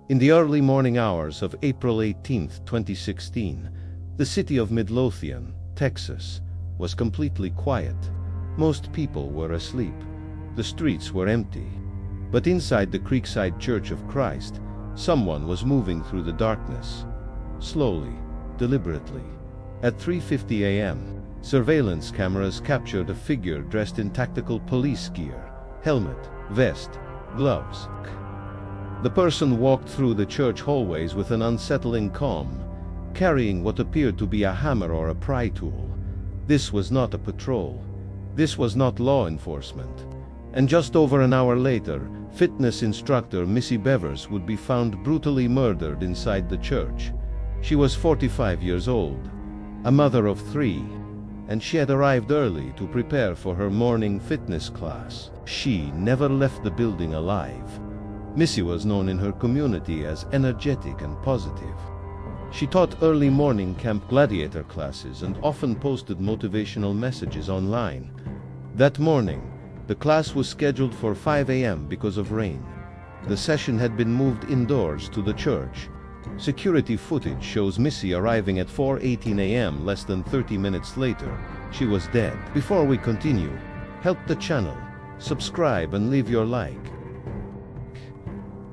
In the early morning hours of April 18, 2016, the city of Midlothian, Texas, was completely quiet. Most people were asleep. The streets were empty. But inside the Creekside Church of Christ, someone was moving through the darkness. Slowly, deliberately. At 3:50 a.m., surveillance cameras captured a figure dressed in tactical police gear, helmet, vest, gloves. The person walked through the church hallways with an unsettling calm, carrying what appeared to be a hammer or a pry tool. This was not a patrol. This was not law enforcement. And just over an hour later, fitness instructor Missy Bevers would be found brutally murdered inside the church. She was 45 years old, a mother of 3, and she had arrived early to prepare for her morning fitness class. She never left the building alive. Missy was known in her community as energetic and positive. She taught early morning camp gladiator classes and often posted motivational messages online. That morning, the class was scheduled for 5 a.m. because of rain. The session had been moved indoors to the church. Security footage shows Missy arriving at 4:18 a.m. less than 30 minutes later. She was dead. Before we continue, help the channel, subscribe and leave your like.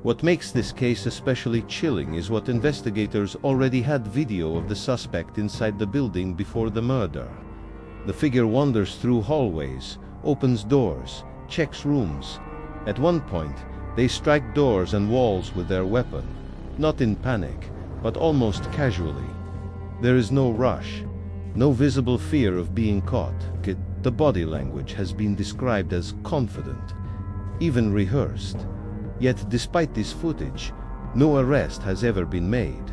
What makes this case especially chilling is what investigators already had video of the suspect inside the building before the murder. The figure wanders through hallways, opens doors, checks rooms. At one point, they strike doors and walls with their weapon, not in panic, but almost casually. There is no rush, no visible fear of being caught. The body language has been described as confident, even rehearsed. Yet despite this footage, no arrest has ever been made.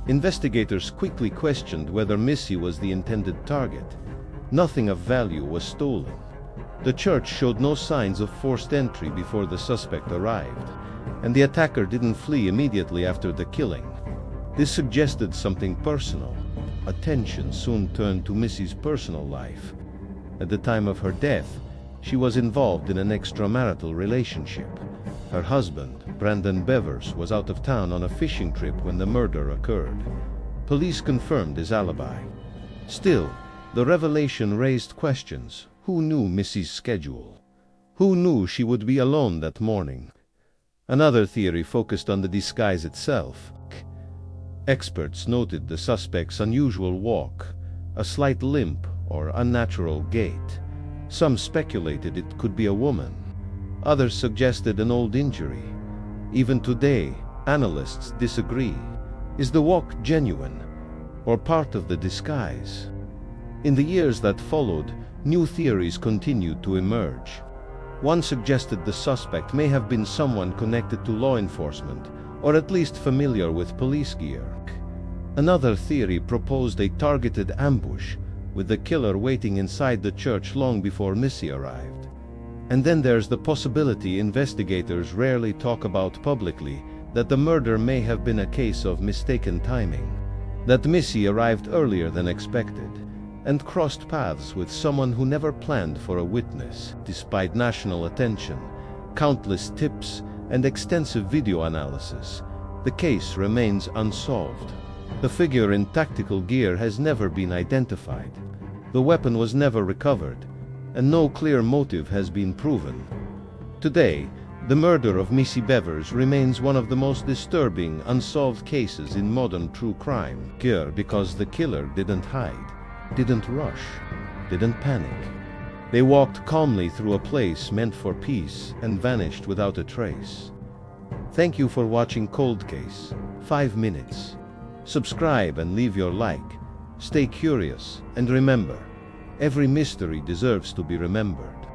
Investigators quickly questioned whether Missy was the intended target. Nothing of value was stolen. The church showed no signs of forced entry before the suspect arrived, and the attacker didn't flee immediately after the killing. This suggested something personal. Attention soon turned to Missy's personal life. At the time of her death, she was involved in an extramarital relationship. Her husband, Brandon Bevers, was out of town on a fishing trip when the murder occurred. Police confirmed his alibi. Still, the revelation raised questions. Who knew Missy's schedule? Who knew she would be alone that morning? Another theory focused on the disguise itself. Experts noted the suspect's unusual walk, a slight limp or unnatural gait. Some speculated it could be a woman. Others suggested an old injury. Even today, analysts disagree. Is the walk genuine or part of the disguise? In the years that followed, new theories continued to emerge. One suggested the suspect may have been someone connected to law enforcement, or at least familiar with police gear. Another theory proposed a targeted ambush, with the killer waiting inside the church long before Missy arrived. And then there's the possibility investigators rarely talk about publicly, that the murder may have been a case of mistaken timing. That Missy arrived earlier than expected, and crossed paths with someone who never planned for a witness. Despite national attention, countless tips, and extensive video analysis, the case remains unsolved. The figure in tactical gear has never been identified. The weapon was never recovered, and no clear motive has been proven. Today, the murder of Missy Bevers remains one of the most disturbing, unsolved cases in modern true crime. Because the killer didn't hide, didn't rush, didn't panic. They walked calmly through a place meant for peace and vanished without a trace. Thank you for watching Cold Case, 5 minutes. Subscribe and leave your like. Stay curious, and remember, every mystery deserves to be remembered.